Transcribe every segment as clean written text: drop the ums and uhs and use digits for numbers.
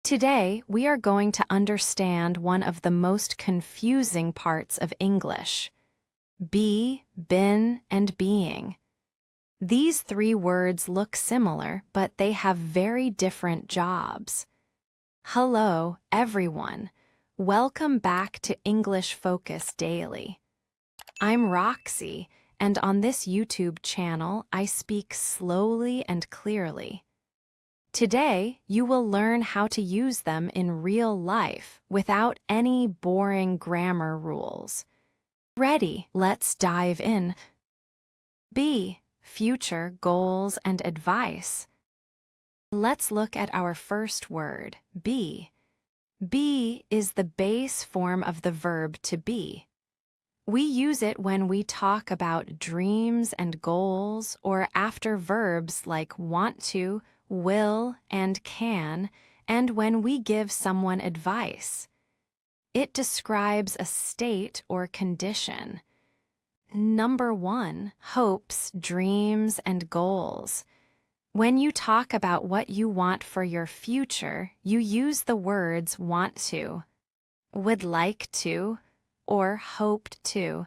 Today, we are going to understand one of the most confusing parts of English: be, been, and being. These three words look similar, but they have very different jobs. Hello, everyone. Welcome back to English Focus Daily. I'm Roxy, and on this YouTube channel, I speak slowly and clearly. Today, you will learn how to use them in real life without any boring grammar rules. Ready? Let's dive in. B. Future goals and advice. Let's look at our first word, be. Be is the base form of the verb to be. We use it when we talk about dreams and goals or after verbs like want to, will, and can, and when we give someone advice. It describes a state or condition. Number 1, hopes, dreams, and goals. When you talk about what you want for your future, you use the words want to, would like to, or hoped to,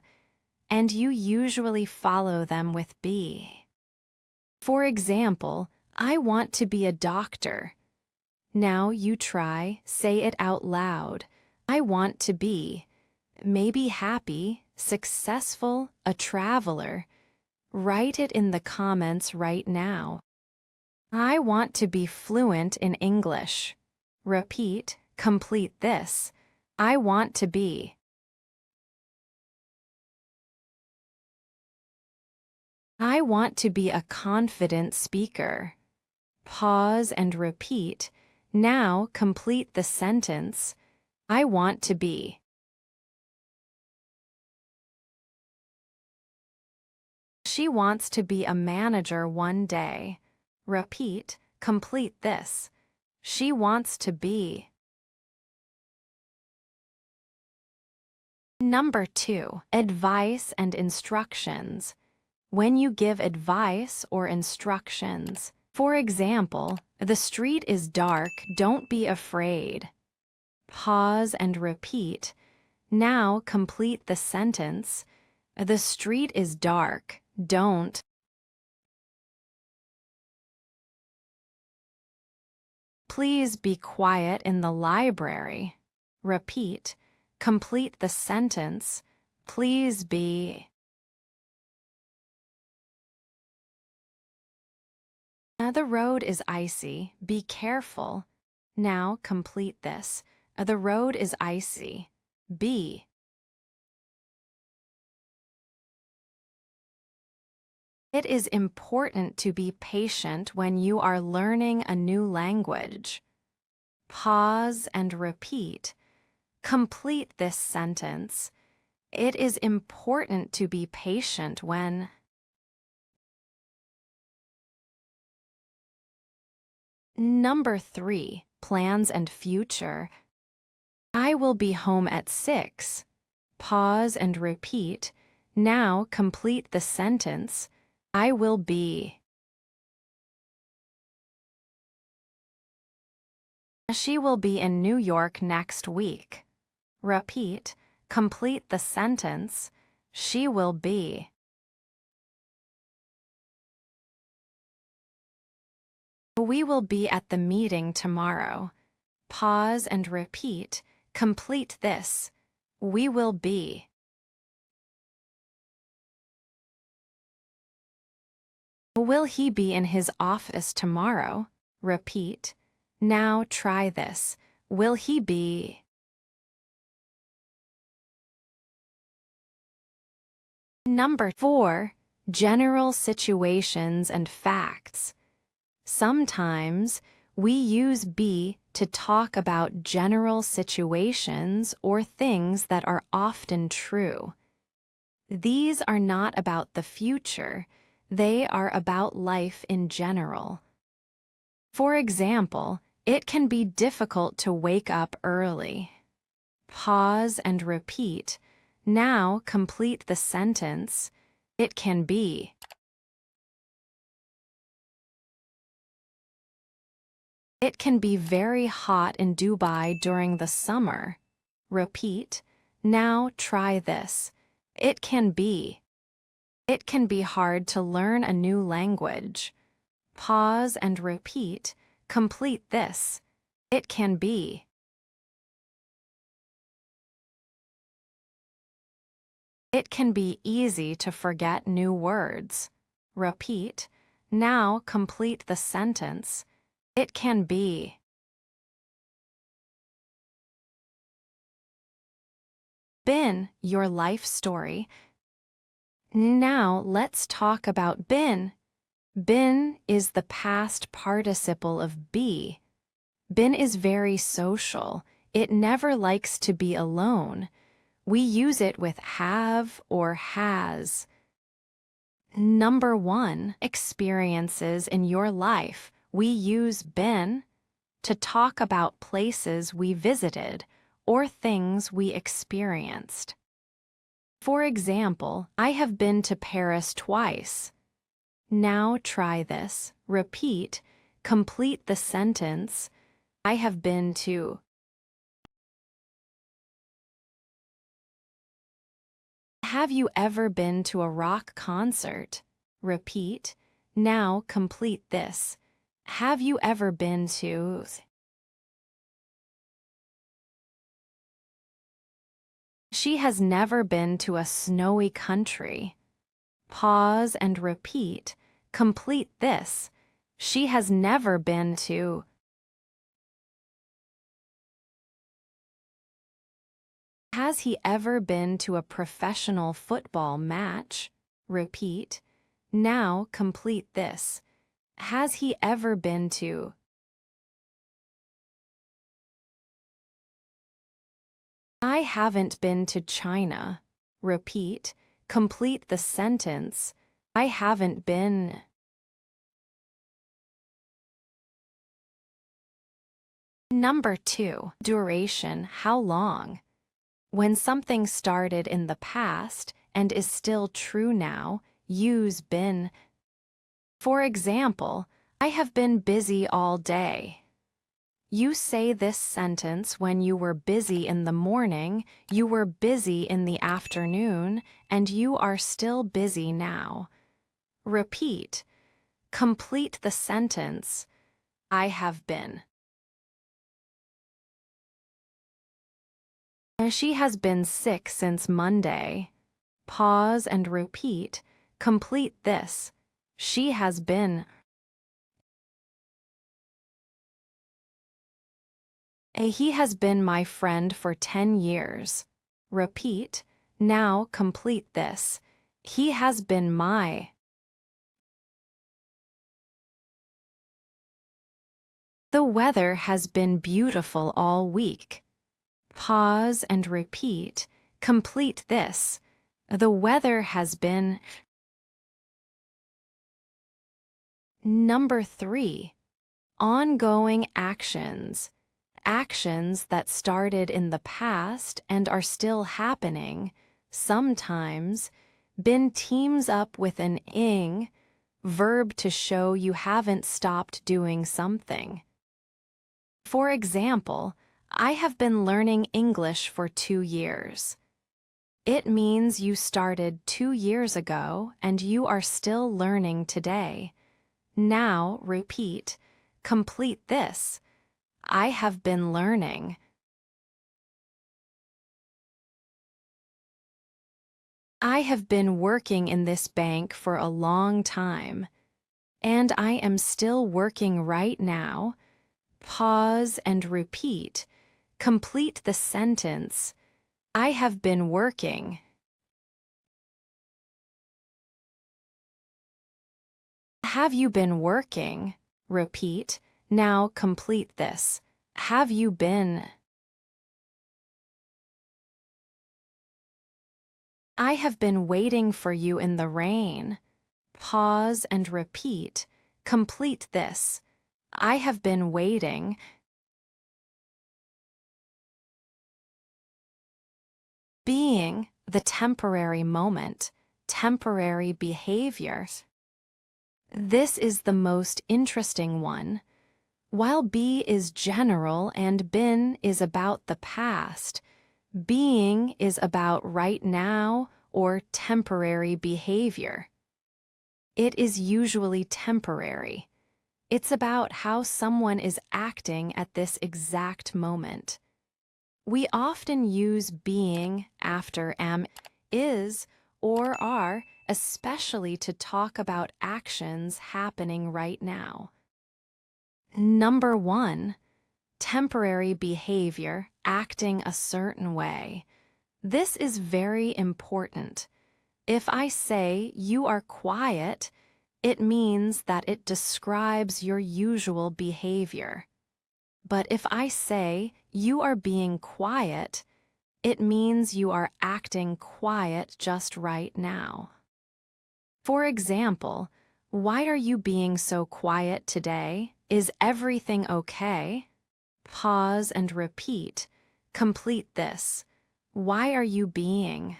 and you usually follow them with be. For example, I want to be a doctor. Now you try, say it out loud. I want to be. Maybe happy, successful, a traveler. Write it in the comments right now. I want to be fluent in English. Repeat, complete this. I want to be. I want to be a confident speaker. Pause and repeat. Now complete the sentence. I want to be. She wants to be a manager one day. Repeat, complete this. She wants to be. Number 2, advice and instructions. When you give advice or instructions, for example, the street is dark, don't be afraid. Pause and repeat. Now complete the sentence. The street is dark, don't. Please be quiet in the library. Repeat. Complete the sentence. Please be. The road is icy. Be careful. Now complete this. The road is icy. Be. It is important to be patient when you are learning a new language. Pause and repeat. Complete this sentence. It is important to be patient when. Number 3, plans and future. I will be home at 6. Pause and repeat. Now complete the sentence. I will be. She will be in New York next week. Repeat. Complete the sentence. She will be. We will be at the meeting tomorrow. Pause and repeat. Complete this. We will be. Will he be in his office tomorrow? Repeat. Now try this. Will he be? Number 4, general situations and facts. Sometimes we use be to talk about general situations or things that are often true. These are not about the future, they are about life in general. For example, it can be difficult to wake up early. Pause and repeat. Now complete the sentence. It can be. It can be very hot in Dubai during the summer. Repeat. Now try this. It can be. It can be hard to learn a new language. Pause and repeat. Complete this. It can be. It can be easy to forget new words. Repeat. Now complete the sentence. It can be. Been, your life story. Now let's talk about been. Been is the past participle of be. Been is very social. It never likes to be alone. We use it with have or has. Number 1, experiences in your life. We use been to talk about places we visited or things we experienced. For example, I have been to Paris twice. Now try this. Repeat. Complete the sentence. I have been to. Have you ever been to a rock concert? Repeat. Now complete this. Have you ever been to? She has never been to a snowy country. Pause and repeat. Complete this. She has never been to. Has he ever been to a professional football match? Repeat. Now complete this. Has he ever been to? I haven't been to China. Repeat. Complete the sentence. I haven't been. Number 2. Duration. How long? When something started in the past and is still true now, use been. For example, I have been busy all day. You say this sentence when you were busy in the morning, you were busy in the afternoon, and you are still busy now. Repeat. Complete the sentence. I have been. She has been sick since Monday. Pause and repeat. Complete this. She has been. He has been my friend for 10 years. Repeat. Now complete this. He has been my. The weather has been beautiful all week. Pause and repeat. Complete this. The weather has been. Number 3. Ongoing actions. Actions that started in the past and are still happening. Sometimes, been teams up with an ing, verb to show you haven't stopped doing something. For example, I have been learning English for 2 years. It means you started 2 years ago and you are still learning today. Now repeat. Complete this. I have been learning. I have been working in this bank for a long time, and I am still working right now. Pause and repeat. Complete the sentence. I have been working. Have you been working? Repeat. Now complete this. Have you been? I have been waiting for you in the rain. Pause and repeat. Complete this. I have been waiting. Being, the temporary moment, temporary behavior. This is the most interesting one. While be is general and been is about the past, being is about right now or temporary behavior. It is usually temporary. It's about how someone is acting at this exact moment. We often use being after am, is, or are, especially to talk about actions happening right now. Number 1, temporary behavior, acting a certain way. This is very important. If I say you are quiet, it means that it describes your usual behavior. But if I say you are being quiet, it means you are acting quiet just right now. For example, why are you being so quiet today? Is everything okay? Pause and repeat. Complete this. Why are you being?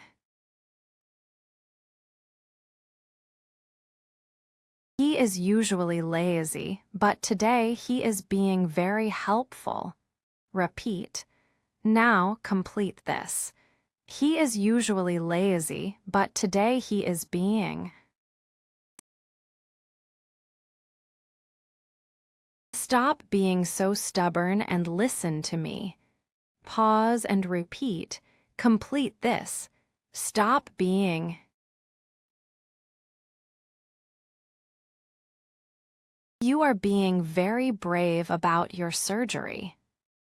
He is usually lazy, but today he is being very helpful. Repeat. Now complete this. He is usually lazy, but today he is being. Stop being so stubborn and listen to me. Pause and repeat. Complete this. Stop being. You are being very brave about your surgery.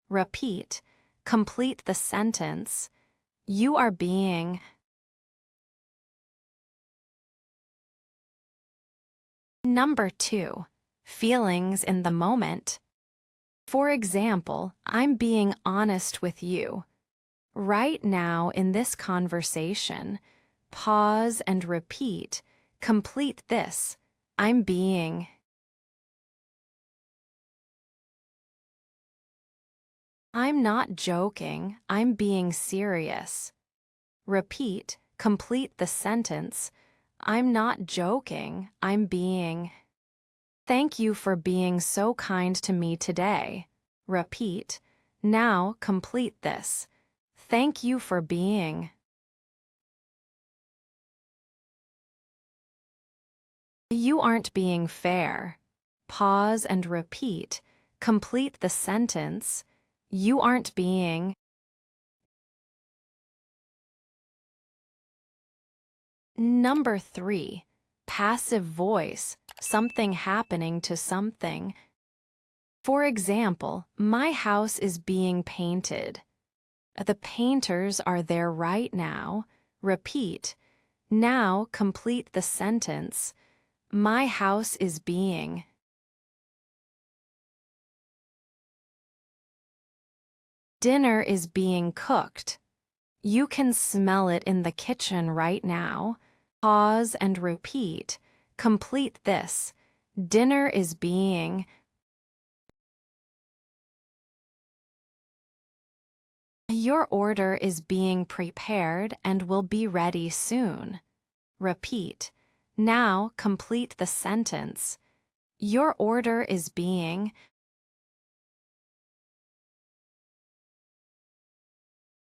Repeat. Complete the sentence. You are being. Number 2. Feelings in the moment. For example, I'm being honest with you. Right now in this conversation, pause and repeat. Complete this. I'm being. I'm not joking, I'm being serious. Repeat, complete the sentence. I'm not joking, I'm being. Thank you for being so kind to me today. Repeat, now complete this. Thank you for being. You aren't being fair. Pause and repeat. Complete the sentence. You aren't being. Number 3. Passive voice, something happening to something. For example, my house is being painted. The painters are there right now. Repeat. Now complete the sentence. My house is being. Dinner is being cooked. You can smell it in the kitchen right now. Pause and repeat. Complete this. Dinner is being. Your order is being prepared and will be ready soon. Repeat. Now complete the sentence. Your order is being.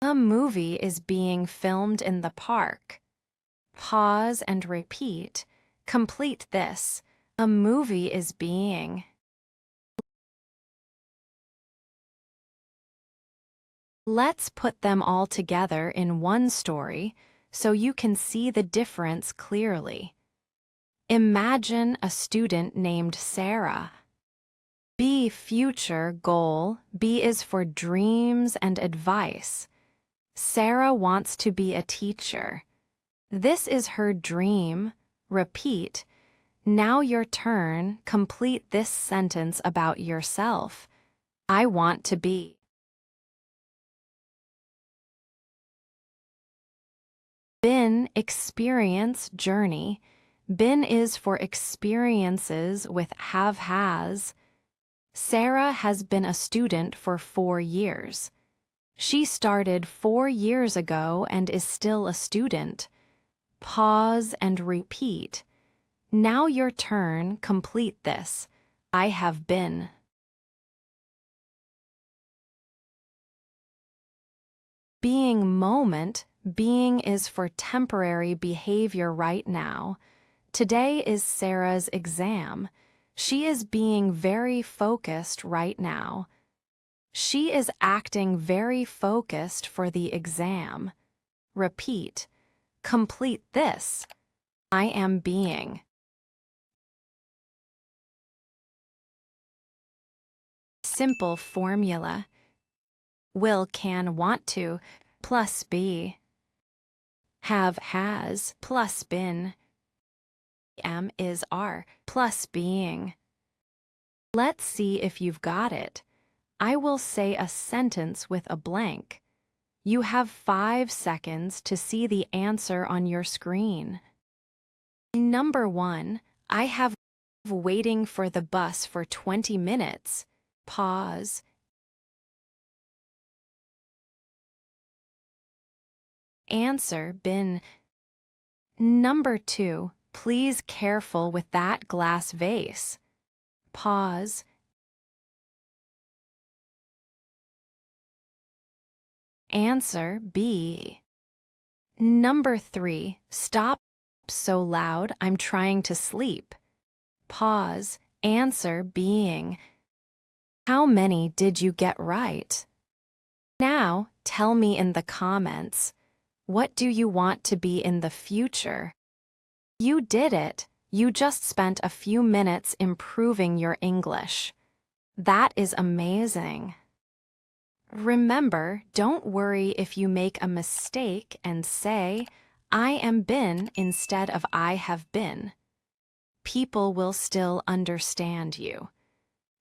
A movie is being filmed in the park. Pause and repeat. Complete this. A movie is being. Let's put them all together in one story so you can see the difference clearly. Imagine a student named Sarah. B, future goal. B is for dreams and advice. Sarah wants to be a teacher. This is her dream. Repeat. Now your turn. Complete this sentence about yourself. I want to be. Been, experience, journey. Been is for experiences with have-has. Sarah has been a student for 4 years. She started 4 years ago and is still a student. Pause and repeat. Now your turn. Complete this. I have been. Being moment, being is for temporary behavior right now. Today is Sarah's exam. She is being very focused right now. She is acting very focused for the exam. Repeat. Complete this. I am being. Simple formula. Will, can, want to, plus be. Have, has, plus been. Am, is, are, plus being. Let's see if you've got it. I will say a sentence with a blank. You have 5 seconds to see the answer on your screen. Number 1, I have waiting for the bus for 20 minutes. Pause. Answer, been. Number 2, please careful with that glass vase. Pause. Answer, be. Number 3, stop so loud, I'm trying to sleep. Pause. Answer, being. How many did you get right? Now, tell me in the comments, what do you want to be in the future? You did it. You just spent a few minutes improving your English. That is amazing. Remember, don't worry if you make a mistake and say, I am been instead of I have been. People will still understand you.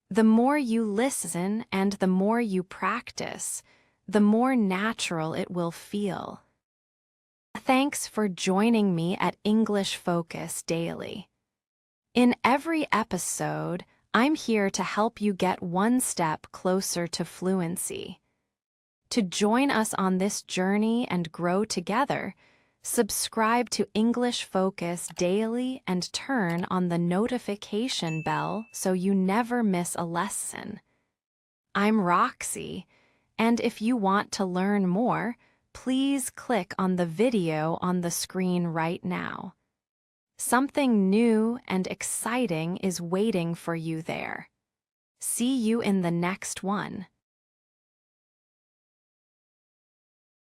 The more you listen and the more you practice, the more natural it will feel. Thanks for joining me at English Focus Daily. In every episode, I'm here to help you get one step closer to fluency. To join us on this journey and grow together, subscribe to English Focus Daily and turn on the notification bell so you never miss a lesson. I'm Roxy, and if you want to learn more, please click on the video on the screen right now. Something new and exciting is waiting for you there. See you in the next one.